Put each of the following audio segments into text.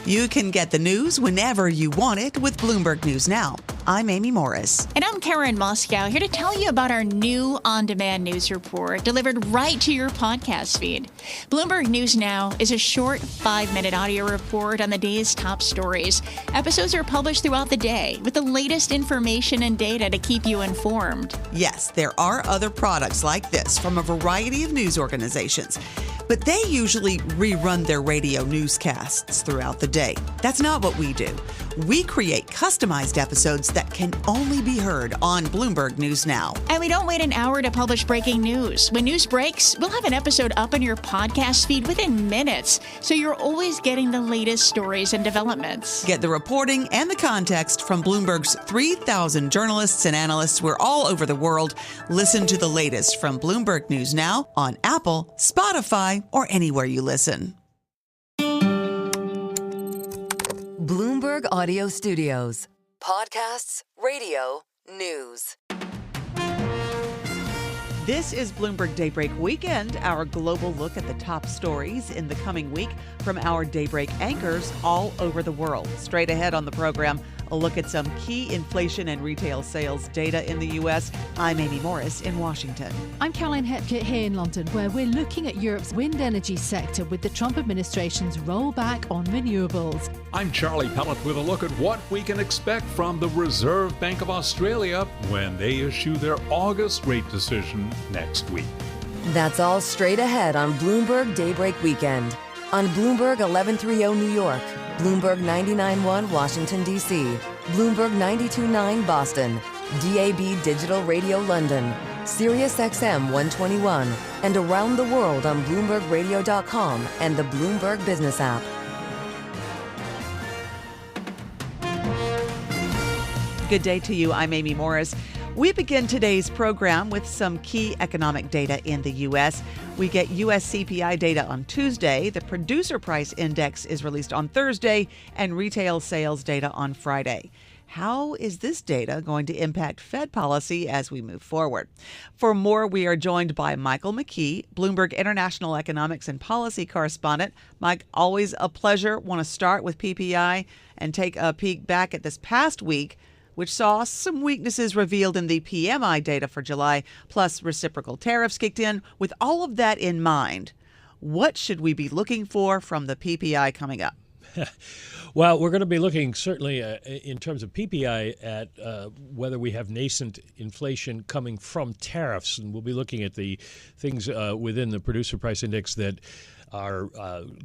You can get the news whenever you want it with Bloomberg News Now. I'm Amy Morris. And I'm Karen Moscow, here to tell you about our new on-demand news report delivered right to your podcast feed. Bloomberg News Now is a short 5-minute audio report on the day's top stories. Episodes are published throughout the day with the latest information and data to keep you informed. Yes, there are other products like this from a variety of news organizations, but they usually rerun their radio newscasts throughout the day. That's not what we do. We create customized episodes that can only be heard on Bloomberg News Now. And we don't wait an hour to publish breaking news. When news breaks, we'll have an episode up in your podcast feed within minutes, so you're always getting the latest stories and developments. Get the reporting and the context from Bloomberg's 3,000 journalists and analysts. We're all over the world. Listen to the latest from Bloomberg News Now on Apple, Spotify, or anywhere you listen. Bloomberg Audio Studios. Podcasts, radio, news. This is Bloomberg Daybreak Weekend, our global look at the top stories in the coming week from our Daybreak anchors all over the world. Straight ahead on the program, a look at some key inflation and retail sales data in the U.S. I'm Amy Morris in Washington. I'm Caroline Hepkett here in London, where we're looking at Europe's wind energy sector with the Trump administration's rollback on renewables. I'm Charlie Pellet with a look at what we can expect from the Reserve Bank of Australia when they issue their August rate decision next week. That's all straight ahead on Bloomberg Daybreak Weekend. On Bloomberg 1130 New York, Bloomberg 99.1 Washington, D.C., Bloomberg 92.9 Boston, DAB Digital Radio London, Sirius XM 121, and around the world on BloombergRadio.com and the Bloomberg Business app. Good day to you. I'm Amy Morris. We begin today's program with some key economic data in the U.S. We get U.S. CPI data on Tuesday. The producer price index is released on Thursday, and retail sales data on Friday. How is this data going to impact Fed policy as we move forward? For more, we are joined by Michael McKee, Bloomberg International Economics and Policy Correspondent. Mike, always a pleasure. Want to start with PPI and take a peek back at this past week, which saw some weaknesses revealed in the PMI data for July, plus reciprocal tariffs kicked in. With all of that in mind, what should we be looking for from the PPI coming up? Well, we're going to be looking certainly in terms of PPI at whether we have nascent inflation coming from tariffs. And we'll be looking at the things within the producer price index that are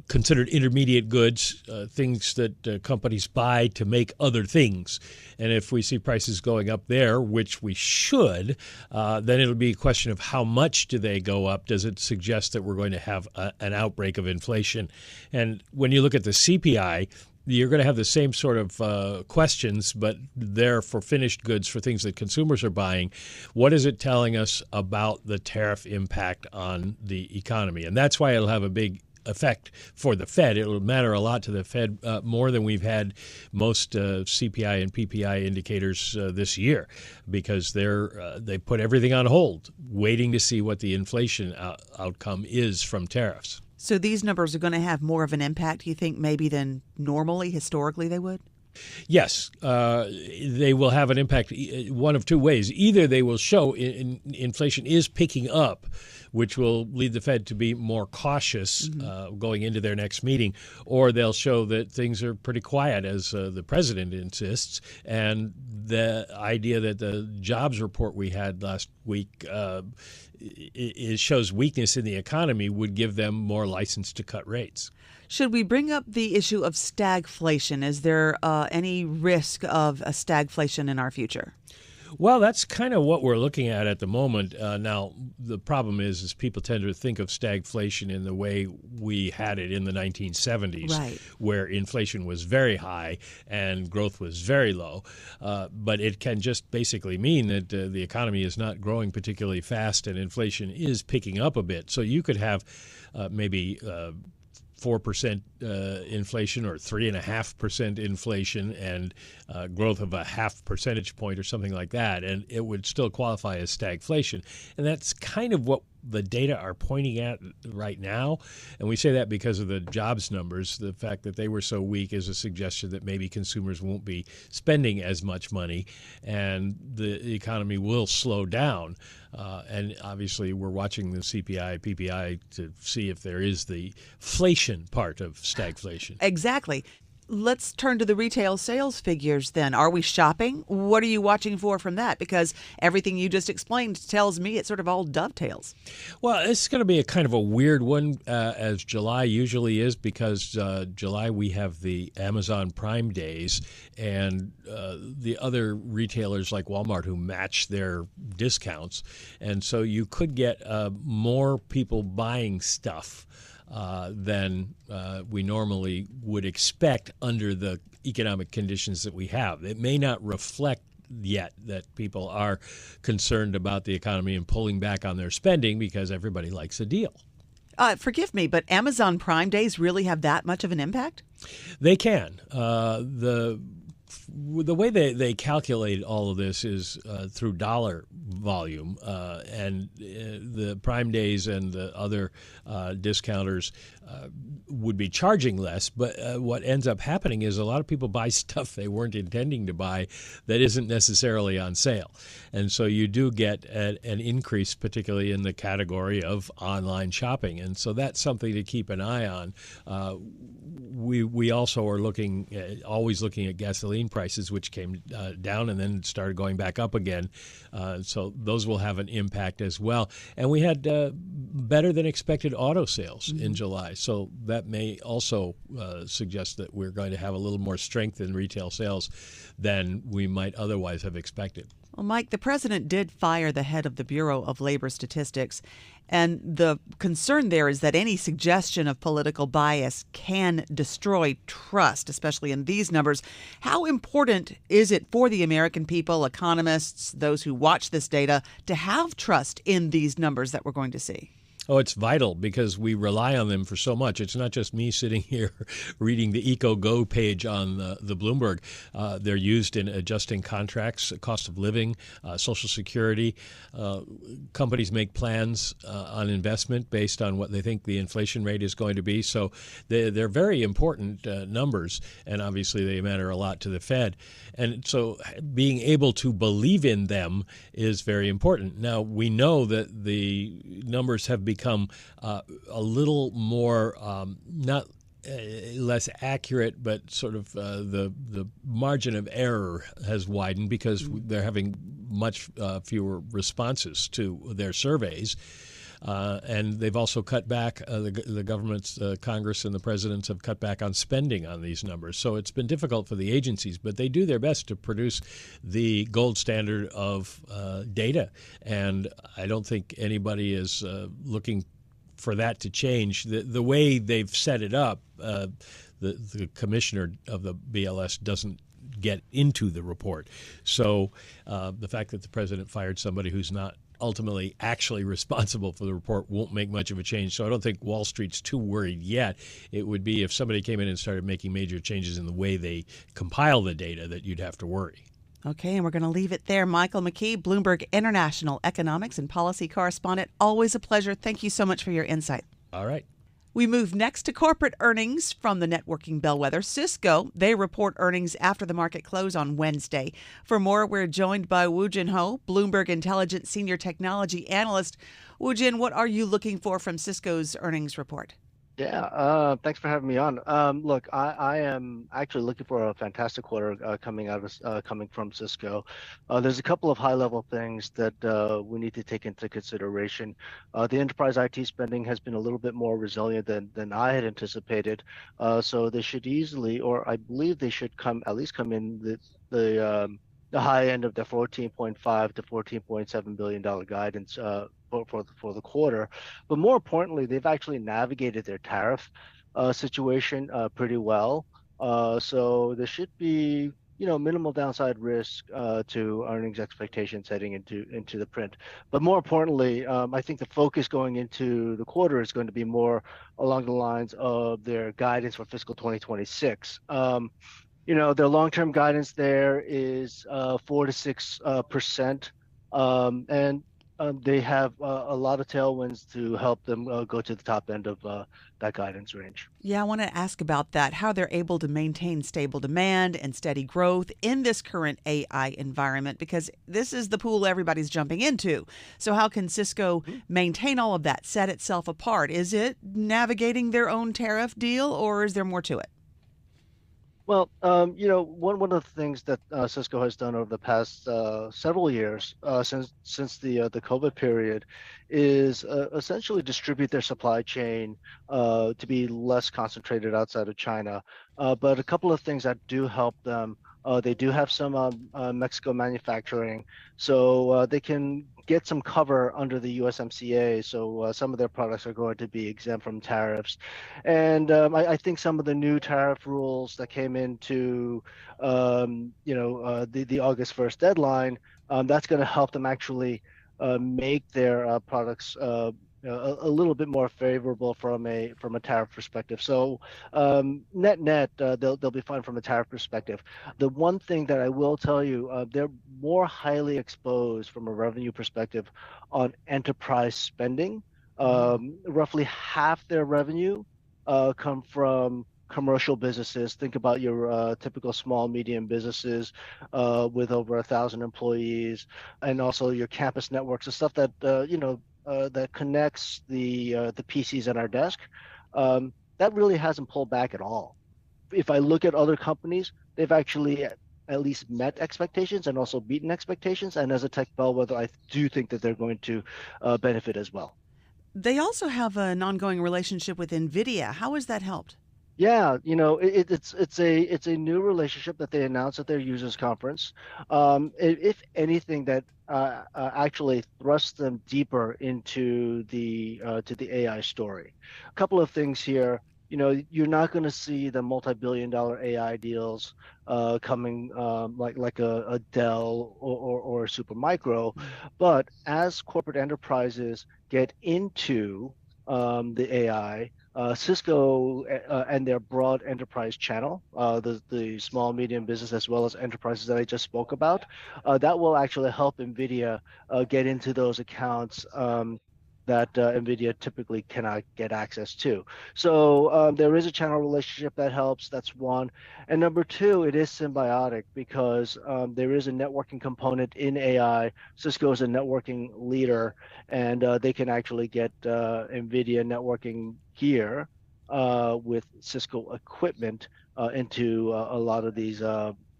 considered intermediate goods, things that companies buy to make other things. And if we see prices going up there, which we should, then it'll be a question of how much do they go up? Does it suggest that we're going to have an outbreak of inflation? And when you look at the CPI, you're going to have the same sort of questions, but they're for finished goods, for things that consumers are buying. What is it telling us about the tariff impact on the economy? And that's why it'll have a big effect for the Fed. It will matter a lot to the Fed, more than we've had most CPI and PPI indicators this year, because they put everything on hold, waiting to see what the inflation outcome is from tariffs. So these numbers are going to have more of an impact, you think, maybe than normally, historically they would? Yes, they will have an impact one of two ways. Either they will show inflation is picking up, which will lead the Fed to be more cautious going into their next meeting, or they'll show that things are pretty quiet, as the president insists, and the idea that the jobs report we had last week it shows weakness in the economy would give them more license to cut rates. Should we bring up the issue of stagflation? Is there any risk of a stagflation in our future? Well, that's kind of what we're looking at the moment. Now, the problem is people tend to think of stagflation in the way we had it in the 1970s, right, where inflation was very high and growth was very low. But it can just basically mean that the economy is not growing particularly fast and inflation is picking up a bit. So you could have maybe 4% inflation or 3.5% inflation and growth of a 0.5 percentage point or something like that, and it would still qualify as stagflation. And that's kind of what the data are pointing at right now. And we say that because of the jobs numbers. The fact that they were so weak is a suggestion that maybe consumers won't be spending as much money and the economy will slow down. And obviously, we're watching the CPI, PPI to see if there is the inflation part of stagflation. Exactly. Let's turn to the retail sales figures then. Are we shopping? What are you watching for from that? Because everything you just explained tells me it sort of all dovetails. Well, it's going to be a kind of a weird one, as July usually is, because July we have the Amazon Prime days and the other retailers like Walmart who match their discounts. And so you could get more people buying stuff than we normally would expect under the economic conditions that we have. It may not reflect yet that people are concerned about the economy and pulling back on their spending because everybody likes a deal. Forgive me, but Amazon Prime days really have that much of an impact? They can. The way they calculate all of this is through dollar volume, and the Prime Days and the other discounters would be charging less. But what ends up happening is a lot of people buy stuff they weren't intending to buy that isn't necessarily on sale. And so you do get an increase, particularly in the category of online shopping. And so that's something to keep an eye on. We also are always looking at gasoline prices, which came down and then started going back up again. So those will have an impact as well. And we had better than expected auto sales in July. So that may also suggest that we're going to have a little more strength in retail sales than we might otherwise have expected. Well, Mike, the president did fire the head of the Bureau of Labor Statistics, and the concern there is that any suggestion of political bias can destroy trust, especially in these numbers. How important is it for the American people, economists, those who watch this data, to have trust in these numbers that we're going to see? Oh, it's vital because we rely on them for so much. It's not just me sitting here reading the EcoGo page on the Bloomberg. They're used in adjusting contracts, cost of living, Social Security. Companies make plans on investment based on what they think the inflation rate is going to be. So they're very important numbers, and obviously they matter a lot to the Fed. And so being able to believe in them is very important. Now, we know that the numbers have become a little more not less accurate, but sort of the margin of error has widened because they're having much fewer responses to their surveys. And they've also cut back, the government's, Congress and the presidents have cut back on spending on these numbers. So it's been difficult for the agencies, but they do their best to produce the gold standard of data. And I don't think anybody is looking for that to change. The way they've set it up, the commissioner of the BLS doesn't get into the report. So the fact that the president fired somebody who's not ultimately actually responsible for the report won't make much of a change. So I don't think Wall Street's too worried yet. It would be if somebody came in and started making major changes in the way they compile the data that you'd have to worry. Okay, and we're going to leave it there. Michael McKee, Bloomberg International Economics and Policy Correspondent. Always a pleasure. Thank you so much for your insight. All right. We move next to corporate earnings from the networking bellwether Cisco. They report earnings after the market close on Wednesday. For more, we're joined by Woo-Jin Ho, Bloomberg Intelligence Senior Technology Analyst. Woo-Jin, what are you looking for from Cisco's earnings report? Yeah, thanks for having me on. Look, I am actually looking for a fantastic quarter coming from Cisco. There's a couple of high-level things that we need to take into consideration. The enterprise IT spending has been a little bit more resilient than I had anticipated. So they should easily, or I believe they should at least come in the high end of the $14.5 to $14.7 billion guidance for the quarter. But more importantly, they've actually navigated their tariff situation pretty well. So there should be minimal downside risk to earnings expectations heading into the print. But more importantly, I think the focus going into the quarter is going to be more along the lines of their guidance for fiscal 2026. Their long-term guidance there is 4 to 6%, and they have a lot of tailwinds to help them go to the top end of that guidance range. Yeah, I want to ask about that, how they're able to maintain stable demand and steady growth in this current AI environment, because this is the pool everybody's jumping into. So how can Cisco maintain all of that, set itself apart? Is it navigating their own tariff deal, or is there more to it? Well, one of the things that Cisco has done over the past several years, since the COVID period, is essentially distribute their supply chain to be less concentrated outside of China. But a couple of things that do help them. They do have some Mexico manufacturing, so they can get some cover under the USMCA. So some of their products are going to be exempt from tariffs. And I think some of the new tariff rules that came into, the August 1st deadline, that's going to help them actually make their products a little bit more favorable from a tariff perspective. So net, they'll be fine from a tariff perspective. The one thing that I will tell you, they're more highly exposed from a revenue perspective on enterprise spending. Roughly half their revenue come from commercial businesses. Think about your typical small, medium businesses with over 1,000 employees, and also your campus networks, the stuff that that connects the PCs at our desk. That really hasn't pulled back at all. If I look at other companies, they've actually at least met expectations and also beaten expectations. And as a tech bellwether, I do think that they're going to benefit as well. They also have an ongoing relationship with NVIDIA. How has that helped? Yeah, it's a new relationship that they announced at their users conference. If anything, that actually thrusts them deeper into the AI story. A couple of things here. You're not going to see the multi-billion-dollar AI deals coming like a Dell or a Supermicro, but as corporate enterprises get into the AI, Cisco and their broad enterprise channel, the small, medium business as well as enterprises that I just spoke about, that will actually help NVIDIA get into those accounts that NVIDIA typically cannot get access to. So there is a channel relationship that helps. That's one. And number two, it is symbiotic because there is a networking component in AI. Cisco is a networking leader, and they can actually get NVIDIA networking gear with Cisco equipment into a lot of these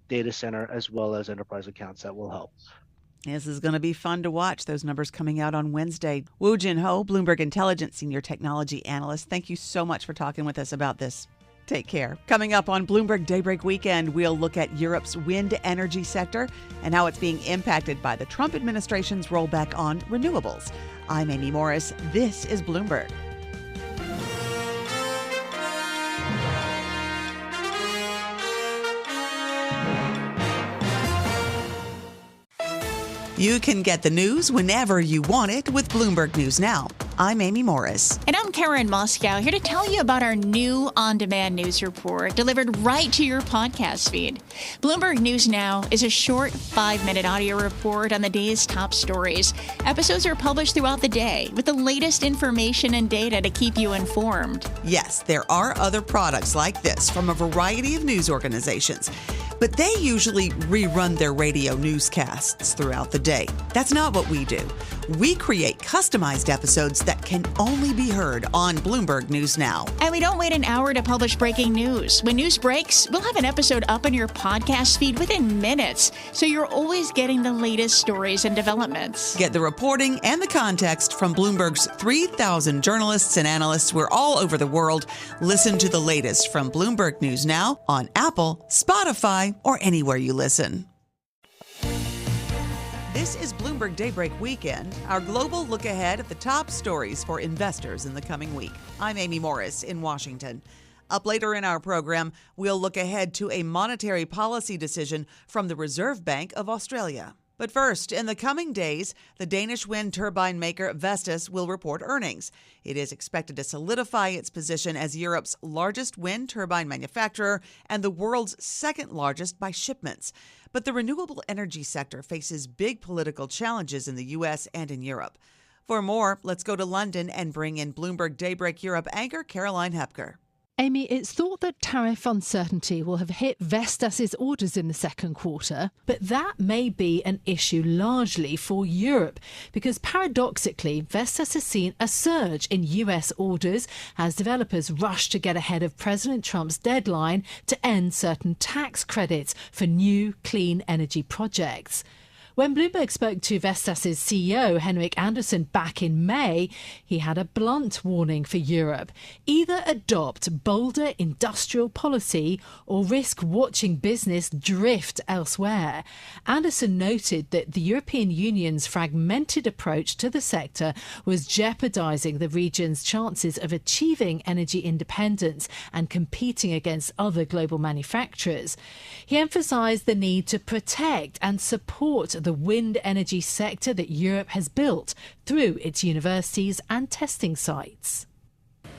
data center as well as enterprise accounts. That will help. This is going to be fun to watch, those numbers coming out on Wednesday. Woo Jin Ho, Bloomberg Intelligence Senior Technology Analyst, thank you so much for talking with us about this. Take care. Coming up on Bloomberg Daybreak Weekend, we'll look at Europe's wind energy sector and how it's being impacted by the Trump administration's rollback on renewables. I'm Amy Morris. This is Bloomberg. You can get the news whenever you want it with Bloomberg News Now. I'm Amy Morris. And I'm Karen Moscow, here to tell you about our new on-demand news report delivered right to your podcast feed. Bloomberg News Now is a short 5-minute audio report on the day's top stories. Episodes are published throughout the day with the latest information and data to keep you informed. Yes, there are other products like this from a variety of news organizations, but they usually rerun their radio newscasts throughout the day. That's not what we do. We create customized episodes that can only be heard on Bloomberg News Now. And we don't wait an hour to publish breaking news. When news breaks, we'll have an episode up in your podcast feed within minutes, so you're always getting the latest stories and developments. Get the reporting and the context from Bloomberg's 3,000 journalists and analysts. We're all over the world. Listen to the latest from Bloomberg News Now on Apple, Spotify, or anywhere you listen. This is Bloomberg Daybreak Weekend, our global look ahead at the top stories for investors in the coming week. I'm Amy Morris in Washington. Up later in our program, we'll look ahead to a monetary policy decision from the Reserve Bank of Australia. But first, in the coming days, the Danish wind turbine maker Vestas will report earnings. It is expected to solidify its position as Europe's largest wind turbine manufacturer and the world's second largest by shipments. But the renewable energy sector faces big political challenges in the U.S. and in Europe. For more, let's go to London and bring in Bloomberg Daybreak Europe anchor Caroline Hepker. Amy, it's thought that tariff uncertainty will have hit Vestas' orders in the second quarter, but that may be an issue largely for Europe because paradoxically, Vestas has seen a surge in US orders as developers rush to get ahead of President Trump's deadline to end certain tax credits for new clean energy projects. When Bloomberg spoke to Vestas' CEO, Henrik Andersen, back in May, he had a blunt warning for Europe. Either adopt bolder industrial policy or risk watching business drift elsewhere. Andersen noted that the European Union's fragmented approach to the sector was jeopardizing the region's chances of achieving energy independence and competing against other global manufacturers. He emphasized the need to protect and support the wind energy sector that Europe has built through its universities and testing sites.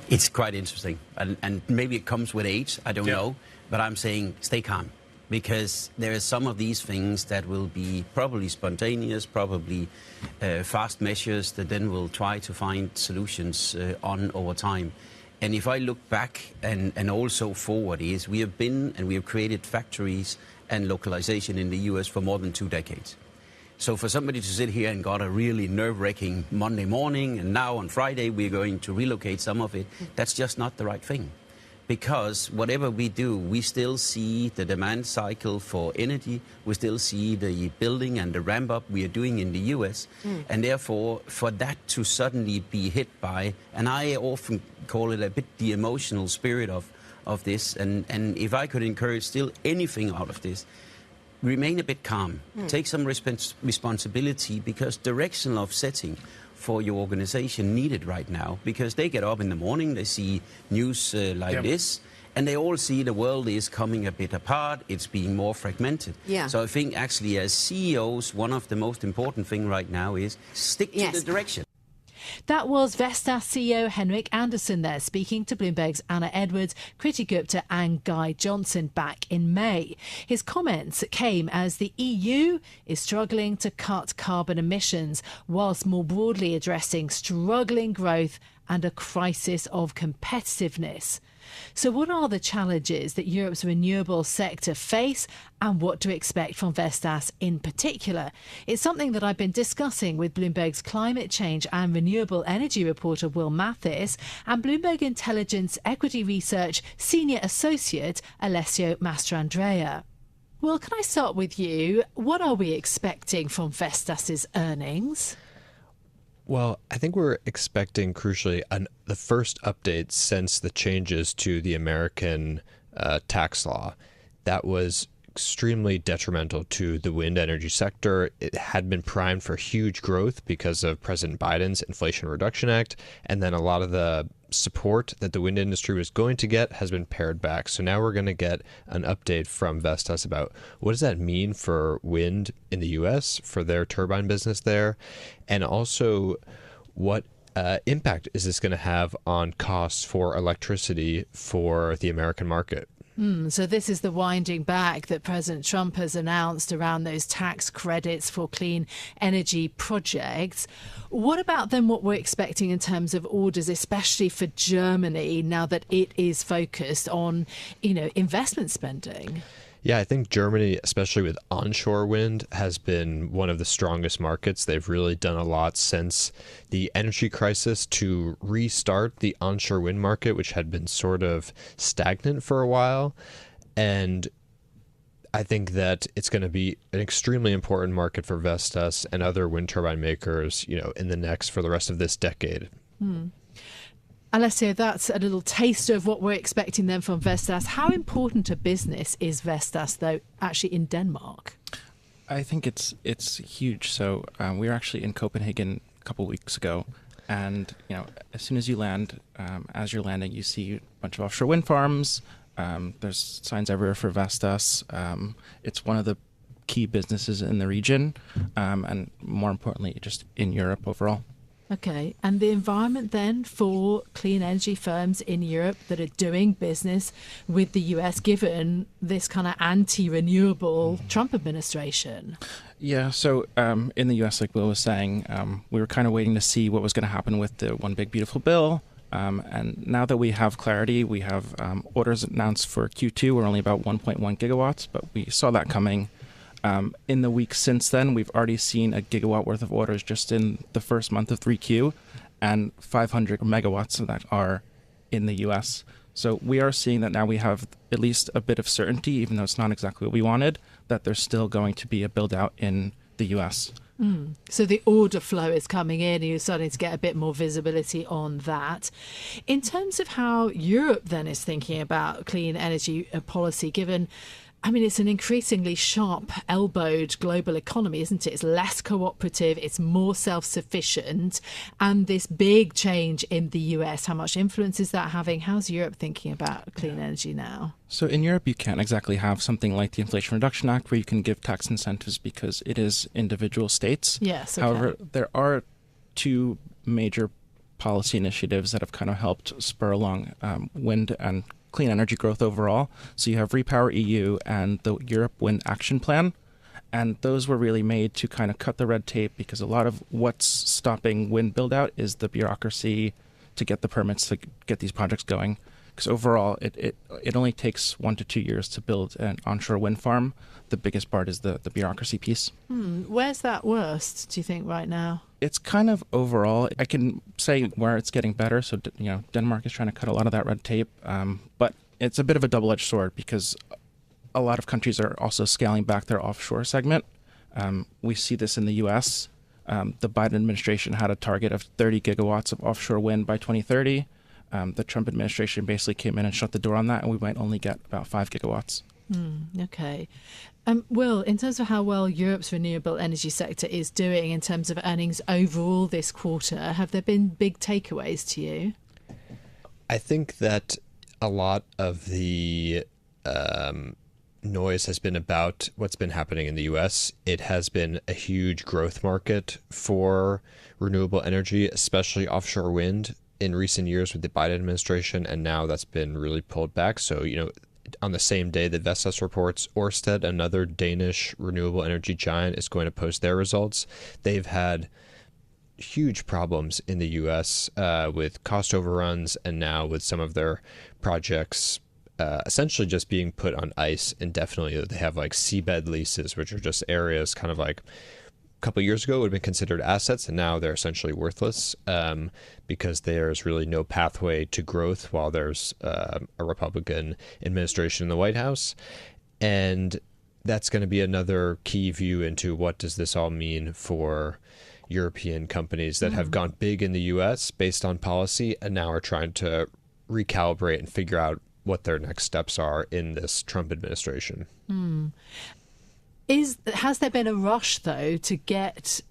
It's quite interesting, and maybe it comes with age, I don't know, but I'm saying stay calm, because there are some of these things that will be probably spontaneous, probably fast measures that then will try to find solutions on over time. And if I look back and also forward, is we have been and we have created factories and localization in the US for more than 2 decades. So for somebody to sit here and got a really nerve-wracking Monday morning, and now on Friday we're going to relocate some of it, that's just not the right thing. Because whatever we do, we still see the demand cycle for energy, we still see the building and the ramp-up we are doing in the US, and therefore for that to suddenly be hit by, and I often call it a bit the emotional spirit of this, and if I could encourage still anything out of this, remain a bit calm, take some responsibility, because direction of setting for your organization needed right now, because they get up in the morning, they see news like this, and they all see the world is coming a bit apart, it's being more fragmented. So I think actually as CEOs, one of the most important thing right now is stick to the direction. That was Vestas CEO Henrik Andersen there, speaking to Bloomberg's Anna Edwards, Kriti Gupta and Guy Johnson back in May. His comments came as the EU is struggling to cut carbon emissions, whilst more broadly addressing struggling growth and a crisis of competitiveness. So what are the challenges that Europe's renewable sector face, and what to expect from Vestas in particular? It's something that I've been discussing with Bloomberg's climate change and renewable energy reporter Will Mathis and Bloomberg Intelligence Equity Research Senior Associate Alessio Mastrandrea. Will, can I start with you? What are we expecting from Vestas' earnings? Well, I think we're expecting, crucially, the first update since the changes to the American tax law. That was extremely detrimental to the wind energy sector. It had been primed for huge growth because of President Biden's Inflation Reduction Act, and then a lot of the support that the wind industry was going to get has been pared back. So now we're going to get an update from Vestas about what does that mean for wind in the US, for their turbine business there, and also what impact is this going to have on costs for electricity for the American market. So this is the winding back that President Trump has announced around those tax credits for clean energy projects. What about then what we're expecting in terms of orders, especially for Germany, now that it is focused on, investment spending? Yeah, I think Germany, especially with onshore wind, has been one of the strongest markets. They've really done a lot since the energy crisis to restart the onshore wind market, which had been sort of stagnant for a while. And I think that it's going to be an extremely important market for Vestas and other wind turbine makers, for the rest of this decade. Alessio, that's a little taster of what we're expecting then from Vestas. How important a business is Vestas, though, actually in Denmark? I think it's huge. So we were actually in Copenhagen a couple of weeks ago, and as soon as you land, as you're landing, you see a bunch of offshore wind farms. There's signs everywhere for Vestas. It's one of the key businesses in the region, and more importantly, just in Europe overall. Okay, and the environment then for clean energy firms in Europe that are doing business with the US, given this kind of anti-renewable Trump administration? Yeah, so in the US, like Will was saying, we were kind of waiting to see what was going to happen with the One Big Beautiful Bill. And now that we have clarity, we have orders announced for Q2. We're only about 1.1 gigawatts, but we saw that coming. In the week since then, we've already seen a gigawatt worth of orders just in the first month of 3Q, and 500 megawatts of that are in the US. So we are seeing that now we have at least a bit of certainty, even though it's not exactly what we wanted, that there's still going to be a build out in the US. So the order flow is coming in and you're starting to get a bit more visibility on that. In terms of how Europe then is thinking about clean energy policy, given, I mean, it's an increasingly sharp-elbowed global economy, isn't it? It's less cooperative, it's more self-sufficient, and this big change in the US, how much influence is that having? How's Europe thinking about clean energy now? So in Europe, you can't exactly have something like the Inflation Reduction Act where you can give tax incentives because it is individual states. Yes, okay. However, there are two major policy initiatives that have kind of helped spur along wind and clean energy growth overall. So you have Repower EU and the Europe Wind Action Plan. And those were really made to kind of cut the red tape because a lot of what's stopping wind build out is the bureaucracy to get the permits to get these projects going. Because overall, it only takes 1 to 2 years to build an onshore wind farm. The biggest part is the bureaucracy piece. Where's that worst, do you think, right now? It's kind of overall. I can say where it's getting better. So, Denmark is trying to cut a lot of that red tape. But it's a bit of a double-edged sword because a lot of countries are also scaling back their offshore segment. We see this in the U.S. The Biden administration had a target of 30 gigawatts of offshore wind by 2030. The Trump administration basically came in and shut the door on that, and we might only get about 5 gigawatts. Okay. Will, in terms of how well Europe's renewable energy sector is doing in terms of earnings overall this quarter, have there been big takeaways to you? I think that a lot of the noise has been about what's been happening in the U.S. It has been a huge growth market for renewable energy, especially offshore wind in recent years with the Biden administration, and now that's been really pulled back. So, on the same day that Vestas reports, Ørsted, another Danish renewable energy giant, is going to post their results. They've had huge problems in the U.S. With cost overruns, and now with some of their projects essentially just being put on ice indefinitely. They have like seabed leases, which are just areas kind of like a couple of years ago would have been considered assets, and now they're essentially worthless because there's really no pathway to growth while there's a Republican administration in the White House. And that's going to be another key view into what does this all mean for European companies that have gone big in the U.S. based on policy and now are trying to recalibrate and figure out what their next steps are in this Trump administration. Has there been a rush, though, to get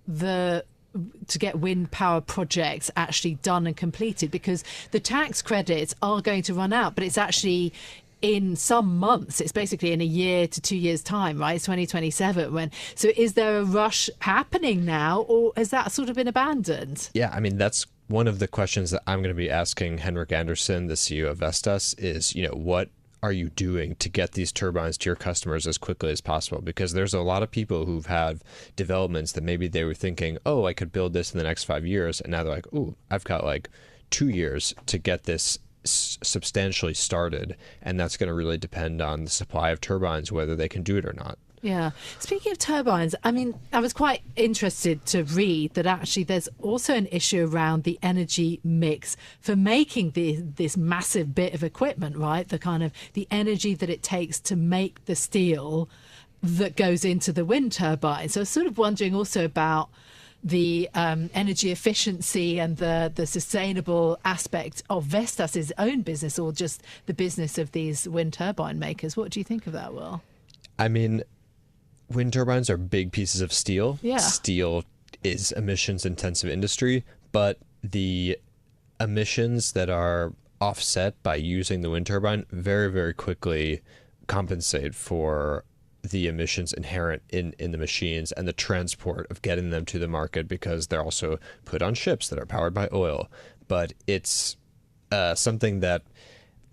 wind power projects actually done and completed? Because the tax credits are going to run out, but it's actually in some months. It's basically in a year to 2 years' time, right? It's 2027. So is there a rush happening now, or has that sort of been abandoned? Yeah, I mean, that's one of the questions that I'm going to be asking Henrik Andersen, the CEO of Vestas, is, what are you doing to get these turbines to your customers as quickly as possible? Because there's a lot of people who've had developments that maybe they were thinking, I could build this in the next 5 years. And now they're like, I've got like 2 years to get this substantially started. And that's going to really depend on the supply of turbines, whether they can do it or not. Yeah. Speaking of turbines, I mean, I was quite interested to read that actually there's also an issue around the energy mix for making this massive bit of equipment, right? The kind of the energy that it takes to make the steel that goes into the wind turbine. So I was sort of wondering also about the energy efficiency and the sustainable aspect of Vestas' own business, or just the business of these wind turbine makers. What do you think of that, Will? I mean, wind turbines are big pieces of steel. Yeah. Steel is emissions-intensive industry, but the emissions that are offset by using the wind turbine very, very quickly compensate for the emissions inherent in the machines and the transport of getting them to the market, because they're also put on ships that are powered by oil. But it's something that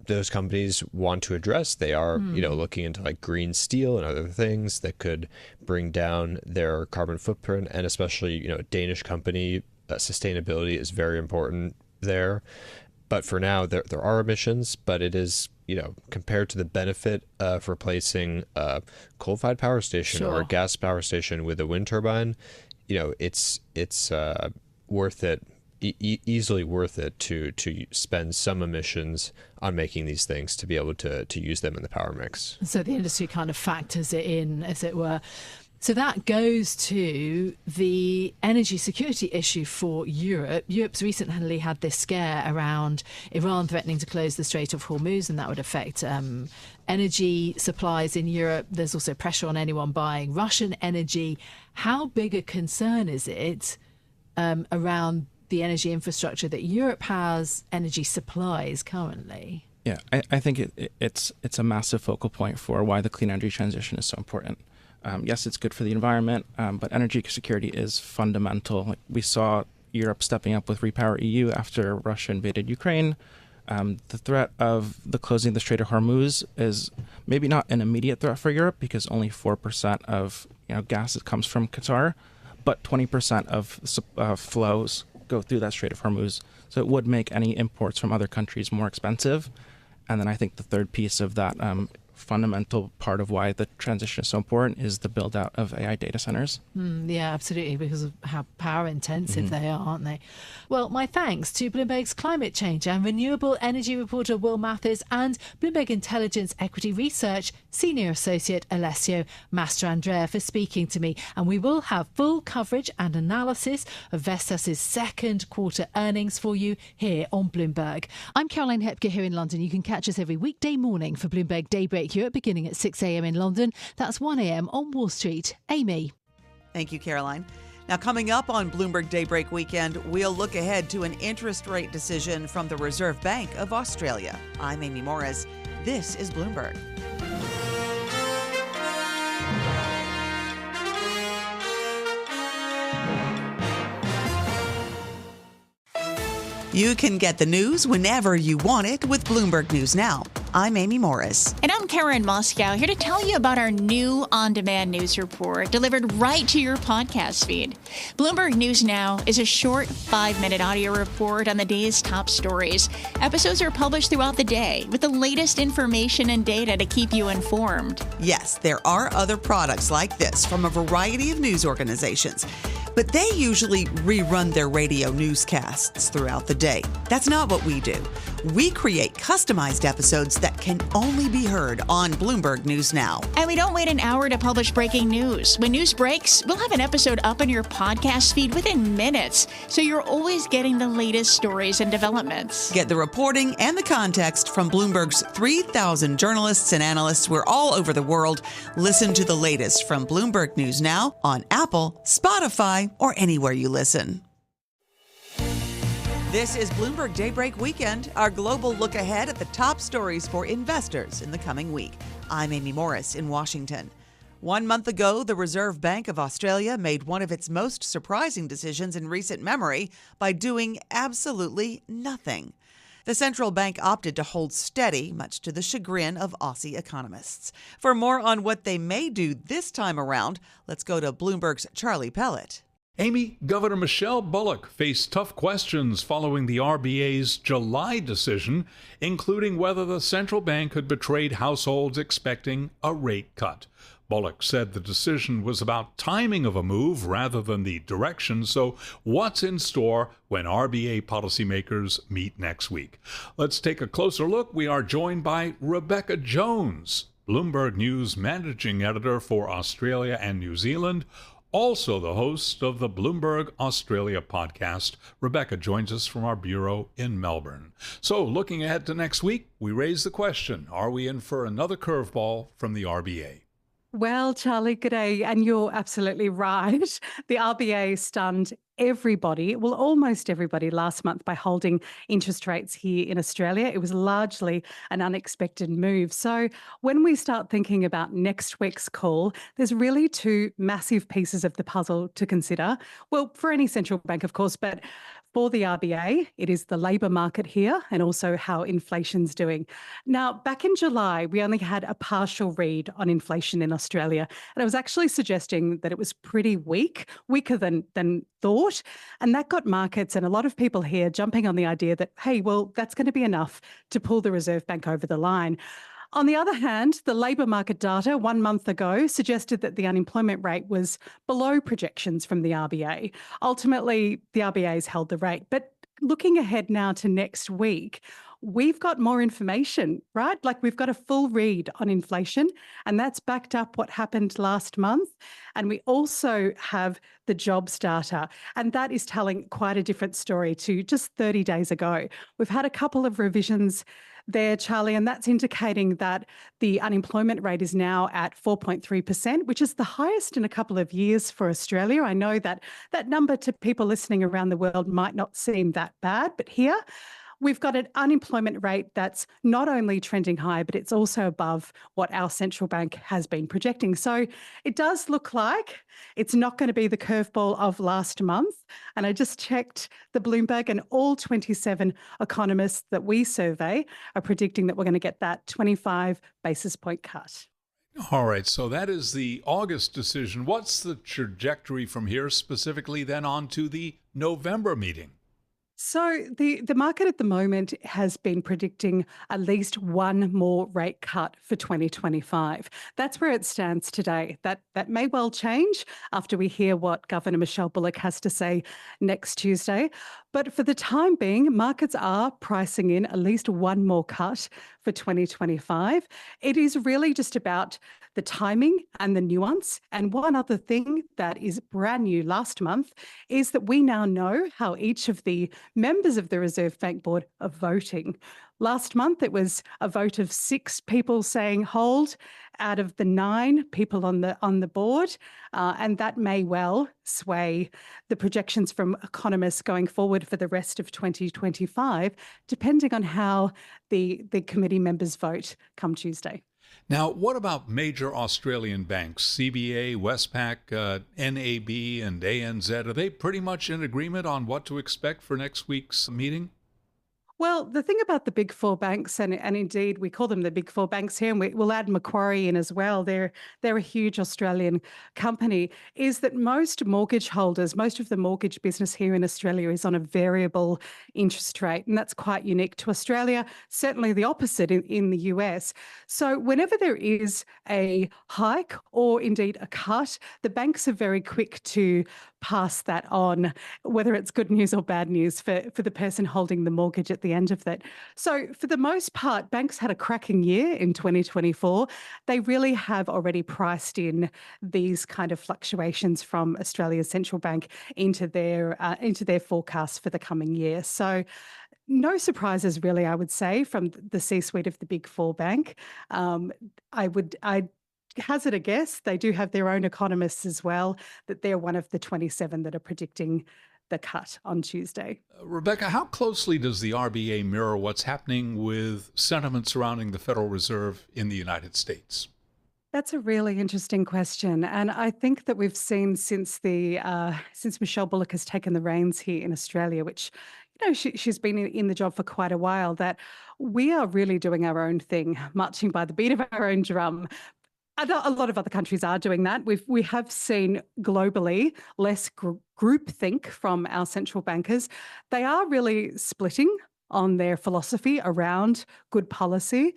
those companies want to address. They are, looking into like green steel and other things that could bring down their carbon footprint. And especially, a Danish company, sustainability is very important there. But for now, there are emissions, but it is, compared to the benefit of replacing a coal-fired power station or a gas power station with a wind turbine, it's worth it. Easily worth it to spend some emissions on making these things to be able to use them in the power mix. So the industry kind of factors it in, as it were. So that goes to the energy security issue for Europe. Europe's recently had this scare around Iran threatening to close the Strait of Hormuz, and that would affect energy supplies in Europe. There's also pressure on anyone buying Russian energy. How big a concern is it around the energy infrastructure that Europe has, energy supplies currently? Yeah, I think it's a massive focal point for why the clean energy transition is so important. Yes, it's good for the environment, but energy security is fundamental. Like we saw Europe stepping up with Repower EU after Russia invaded Ukraine. The threat of the closing of the Strait of Hormuz is maybe not an immediate threat for Europe, because only 4% of gas comes from Qatar, but 20% of flows go through that Strait of Hormuz. So it would make any imports from other countries more expensive. And then I think the third piece of that fundamental part of why the transition is so important is the build out of AI data centers. Yeah, absolutely, because of how power intensive they are, aren't they? Well, my thanks to Bloomberg's climate change and renewable energy reporter Will Mathis and Bloomberg Intelligence Equity Research Senior Associate Alessio Mastrandrea for speaking to me. And we will have full coverage and analysis of Vestas' second quarter earnings for you here on Bloomberg. I'm Caroline Hepker here in London. You can catch us every weekday morning for Bloomberg Daybreak Europe, beginning at 6 a.m. in London. That's 1 a.m. on Wall Street. Amy. Thank you, Caroline. Now, coming up on Bloomberg Daybreak Weekend, we'll look ahead to an interest rate decision from the Reserve Bank of Australia. I'm Amy Morris. This is Bloomberg. You can get the news whenever you want it with Bloomberg News Now. I'm Amy Morris. And I'm Karen Moscow, here to tell you about our new on-demand news report delivered right to your podcast feed. Bloomberg News Now is a short 5-minute audio report on the day's top stories. Episodes are published throughout the day with the latest information and data to keep you informed. Yes, there are other products like this from a variety of news organizations, but they usually rerun their radio newscasts throughout the day. That's not what we do. We create customized episodes that can only be heard on Bloomberg News Now. And we don't wait an hour to publish breaking news. When news breaks, we'll have an episode up in your podcast feed within minutes, so you're always getting the latest stories and developments. Get the reporting and the context from Bloomberg's 3,000 journalists and analysts. We're all over the world. Listen to the latest from Bloomberg News Now on Apple, Spotify, or anywhere you listen. This is Bloomberg Daybreak Weekend, our global look ahead at the top stories for investors in the coming week. I'm Amy Morris in Washington. 1 month ago, the Reserve Bank of Australia made one of its most surprising decisions in recent memory by doing absolutely nothing. The central bank opted to hold steady, much to the chagrin of Aussie economists. For more on what they may do this time around, let's go to Bloomberg's Charlie Pellet. Amy, Governor Michelle Bullock faced tough questions following the RBA's July decision, including whether the central bank had betrayed households expecting a rate cut. Bullock said the decision was about timing of a move rather than the direction, so what's in store when RBA policymakers meet next week? Let's take a closer look. We are joined by Rebecca Jones, Bloomberg News managing editor for Australia and New Zealand, also the host of the Bloomberg Australia podcast. Rebecca joins us from our bureau in Melbourne. So looking ahead to next week, we raise the question, are we in for another curveball from the RBA? Well, Charlie, good day. And you're absolutely right. The RBA stunned everybody, well, almost everybody last month by holding interest rates here in Australia. It was largely an unexpected move. So when we start thinking about next week's call, there's really two massive pieces of the puzzle to consider. Well, for any central bank, of course, but for the RBA, it is the labour market here and also how inflation's doing. Now, back in July, we only had a partial read on inflation in Australia, and it was actually suggesting that it was pretty weak, weaker than thought. And that got markets and a lot of people here jumping on the idea that, hey, well, that's going to be enough to pull the Reserve Bank over the line. On the other hand, the labour market data 1 month ago suggested that the unemployment rate was below projections from the RBA. Ultimately, the RBA has held the rate. But looking ahead now to next week, we've got more information, right? Like we've got a full read on inflation, and that's backed up what happened last month. And we also have the jobs data, and that is telling quite a different story to just 30 days ago. We've had a couple of revisions there, Charlie, and that's indicating that the unemployment rate is now at 4.3%, which is the highest in a couple of years for Australia. I know that that number to people listening around the world might not seem that bad, but here we've got an unemployment rate that's not only trending high, but it's also above what our central bank has been projecting. So it does look like it's not going to be the curveball of last month. And I just checked the Bloomberg, and all 27 economists that we survey are predicting that we're going to get that 25 basis point cut. All right, so that is the August decision. What's the trajectory from here, specifically then on to the November meeting? So the market at the moment has been predicting at least one more rate cut for 2025. That's where it stands today. That may well change after we hear what Governor Michelle Bullock has to say next Tuesday. But for the time being, markets are pricing in at least one more cut for 2025. It is really just about the timing and the nuance. And one other thing that is brand new last month is that we now know how each of the members of the Reserve Bank Board are voting. Last month, it was a vote of 6 people saying hold out of the 9 people on the board, and that may well sway the projections from economists going forward for the rest of 2025, depending on how the committee members vote come Tuesday. Now, what about major Australian banks, CBA, Westpac, NAB, and ANZ? Are they pretty much in agreement on what to expect for next week's meeting? Well, the thing about the big four banks, and indeed we call them the big four banks here, and we'll add Macquarie in as well, they're a huge Australian company, is that most mortgage holders, most of the mortgage business here in Australia is on a variable interest rate, and that's quite unique to Australia, certainly the opposite in the US. So whenever there is a hike or indeed a cut, the banks are very quick to pass that on, whether it's good news or bad news for the person holding the mortgage at the end of that. So for the most part, banks had a cracking year in 2024. They really have already priced in these kind of fluctuations from Australia's central bank into their forecasts for the coming year. So no surprises really, I would say, from the C-suite of the big four bank. I'd hazard a guess, they do have their own economists as well, that they're one of the 27 that are predicting the cut on Tuesday. Rebecca, how closely does the RBA mirror what's happening with sentiment surrounding the Federal Reserve in the United States? That's a really interesting question. And I think that we've seen since Michelle Bullock has taken the reins here in Australia, which she's been in the job for quite a while, that we are really doing our own thing, marching by the beat of our own drum. A lot of other countries are doing that. We have seen globally less groupthink from our central bankers. They are really splitting on their philosophy around good policy.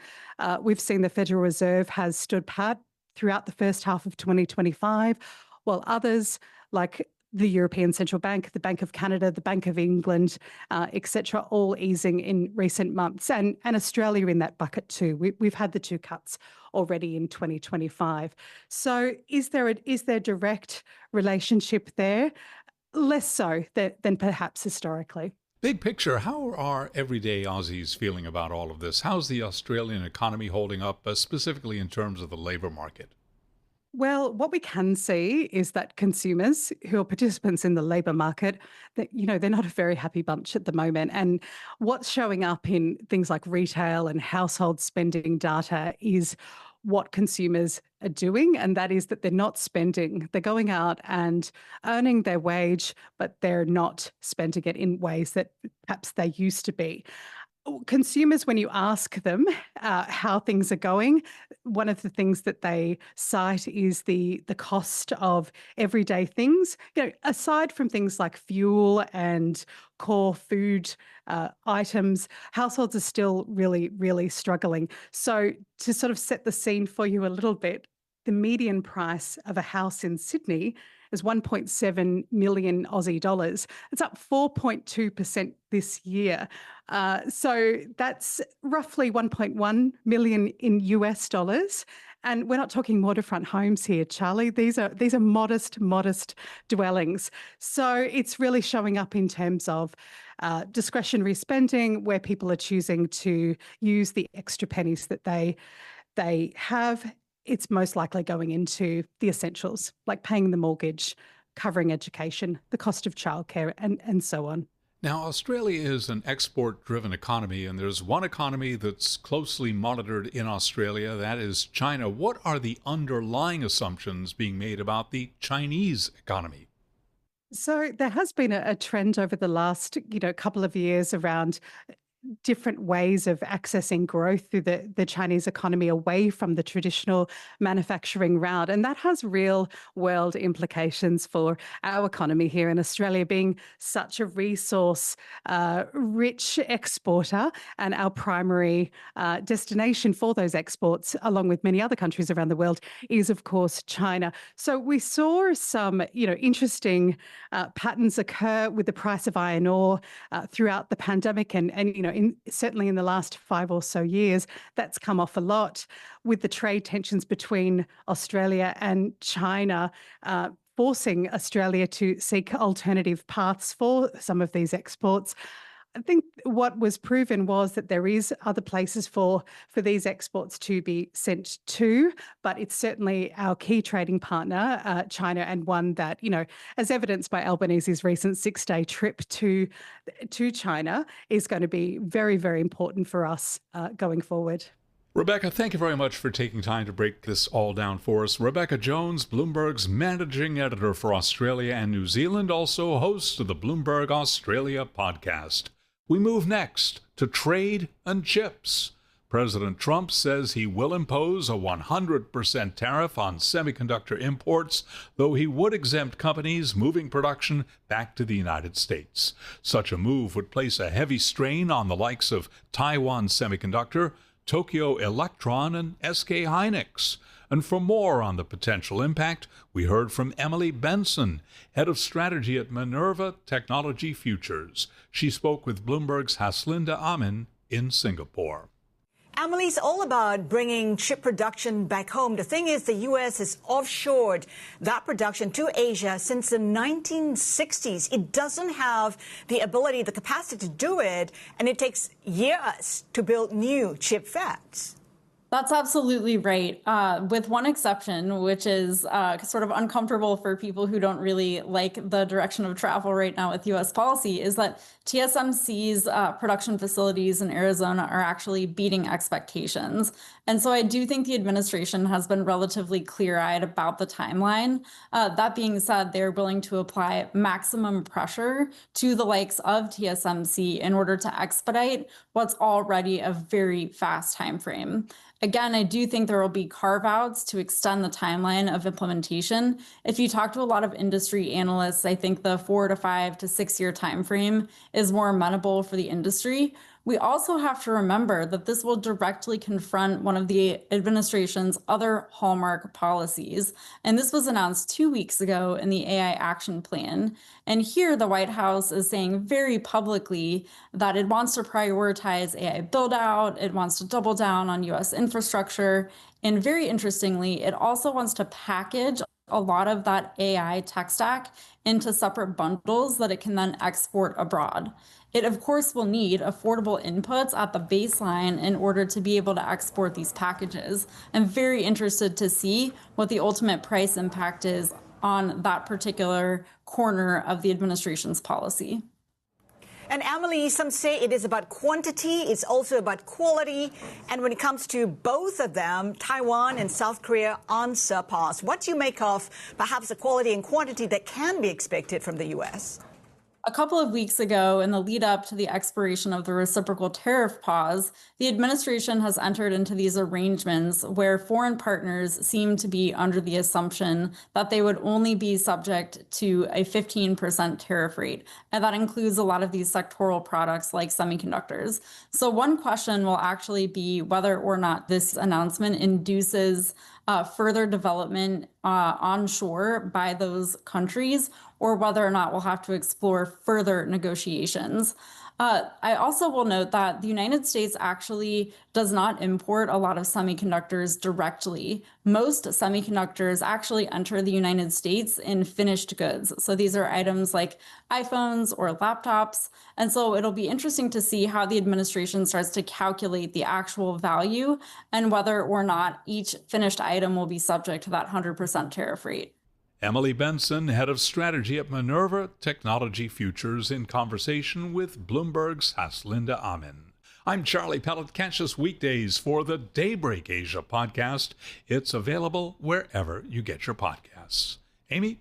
We've seen the Federal Reserve has stood pat throughout the first half of 2025, while others like the European Central Bank, the Bank of Canada, the Bank of England, etc., all easing in recent months, and Australia in that bucket too. We've had the 2 cuts already in 2025. So is there direct relationship there? Less so than perhaps historically. Big picture, how are everyday Aussies feeling about all of this? How's the Australian economy holding up, specifically in terms of the labor market? Well, what we can see is that consumers who are participants in the labour market, that they're not a very happy bunch at the moment. And what's showing up in things like retail and household spending data is what consumers are doing, and that is that they're not spending. They're going out and earning their wage, but they're not spending it in ways that perhaps they used to be. Consumers, when you ask them how things are going, one of the things that they cite is the cost of everyday things. Aside from things like fuel and core food items, households are still really, really struggling. So to sort of set the scene for you a little bit, the median price of a house in Sydney is 1.7 million Aussie dollars. It's up 4.2% this year. So that's roughly 1.1 million in US dollars. And we're not talking waterfront homes here, Charlie. These are modest dwellings. So it's really showing up in terms of discretionary spending, where people are choosing to use the extra pennies that they have. It's most likely going into the essentials, like paying the mortgage, covering education, the cost of childcare, and so on. Now, Australia is an export-driven economy, and there's one economy that's closely monitored in Australia, that is China. What are the underlying assumptions being made about the Chinese economy? So there has been a trend over the last, couple of years around different ways of accessing growth through the Chinese economy away from the traditional manufacturing route. And that has real world implications for our economy here in Australia, being such a resource rich exporter and our primary destination for those exports, along with many other countries around the world, is of course China. So we saw some, interesting patterns occur with the price of iron ore throughout the pandemic, and certainly in the last 5 or so years, that's come off a lot with the trade tensions between Australia and China, forcing Australia to seek alternative paths for some of these exports. I think what was proven was that there is other places for these exports to be sent to, but it's certainly our key trading partner, China, and one that, as evidenced by Albanese's recent 6-day trip to China, is going to be very, very important for us going forward. Rebecca, thank you very much for taking time to break this all down for us. Rebecca Jones, Bloomberg's managing editor for Australia and New Zealand, also host of the Bloomberg Australia podcast. We move next to trade and chips. President Trump says he will impose a 100% tariff on semiconductor imports, though he would exempt companies moving production back to the United States. Such a move would place a heavy strain on the likes of Taiwan Semiconductor, Tokyo Electron, and SK Hynix. And for more on the potential impact, we heard from Emily Benson, head of strategy at Minerva Technology Futures. She spoke with Bloomberg's Haslinda Amin in Singapore. Emily, it's all about bringing chip production back home. The thing is, the U.S. has offshored that production to Asia since the 1960s. It doesn't have the ability, the capacity to do it, and it takes years to build new chip fabs. That's absolutely right, with one exception, which is sort of uncomfortable for people who don't really like the direction of travel right now with U.S. policy, is that TSMC's production facilities in Arizona are actually beating expectations. And so I do think the administration has been relatively clear-eyed about the timeline. That being said, they're willing to apply maximum pressure to the likes of TSMC in order to expedite what's already a very fast time frame. Again, I do think there will be carve-outs to extend the timeline of implementation. If you talk to a lot of industry analysts, I think the 4 to 5 to 6 year time frame is more amenable for the industry. We also have to remember that this will directly confront one of the administration's other hallmark policies. And this was announced 2 weeks ago in the AI Action Plan. And here the White House is saying very publicly that it wants to prioritize AI build out, it wants to double down on US infrastructure, and very interestingly, it also wants to package a lot of that AI tech stack into separate bundles that it can then export abroad. It, of course, will need affordable inputs at the baseline in order to be able to export these packages. I'm very interested to see what the ultimate price impact is on that particular corner of the administration's policy. And Emily, some say it is about quantity, it's also about quality. And when it comes to both of them, Taiwan and South Korea answer pause. What do you make of perhaps the quality and quantity that can be expected from the U.S.? A couple of weeks ago, in the lead up to the expiration of the reciprocal tariff pause, the administration has entered into these arrangements where foreign partners seem to be under the assumption that they would only be subject to a 15% tariff rate. And that includes a lot of these sectoral products like semiconductors. So one question will actually be whether or not this announcement induces further development onshore by those countries, or whether or not we'll have to explore further negotiations. I also will note that the United States actually does not import a lot of semiconductors directly. Most semiconductors actually enter the United States in finished goods. So these are items like iPhones or laptops. And so it'll be interesting to see how the administration starts to calculate the actual value and whether or not each finished item will be subject to that 100% tariff rate. Emily Benson, head of strategy at Minerva Technology Futures, in conversation with Bloomberg's Haslinda Amin. I'm Charlie Pellet. Catch us weekdays for the Daybreak Asia podcast. It's available wherever you get your podcasts. Amy?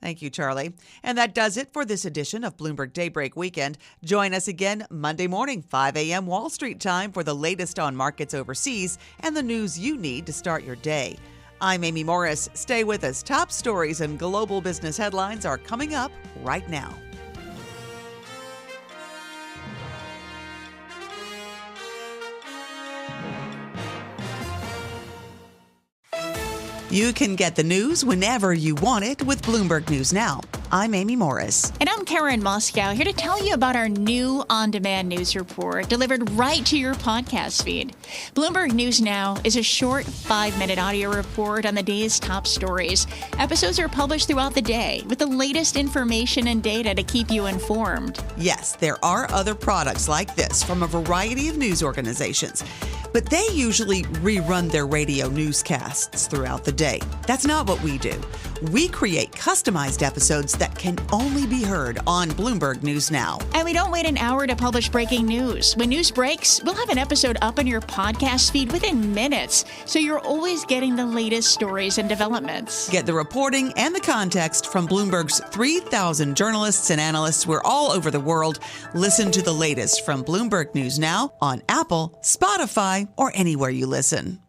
Thank you, Charlie. And that does it for this edition of Bloomberg Daybreak Weekend. Join us again Monday morning, 5 a.m. Wall Street time for the latest on markets overseas and the news you need to start your day. I'm Amy Morris. Stay with us. Top stories and global business headlines are coming up right now. You can get the news whenever you want it with Bloomberg News Now. I'm Amy Morris. And I'm Karen Moscow, here to tell you about our new on-demand news report delivered right to your podcast feed. Bloomberg News Now is a short 5-minute audio report on the day's top stories. Episodes are published throughout the day with the latest information and data to keep you informed. Yes, there are other products like this from a variety of news organizations, but they usually rerun their radio newscasts throughout the day. That's not what we do. We create customized episodes that can only be heard on Bloomberg News Now. And we don't wait an hour to publish breaking news. When news breaks, we'll have an episode up in your podcast feed within minutes, so you're always getting the latest stories and developments. Get the reporting and the context from Bloomberg's 3,000 journalists and analysts. We're all over the world. Listen to the latest from Bloomberg News Now on Apple, Spotify, or anywhere you listen.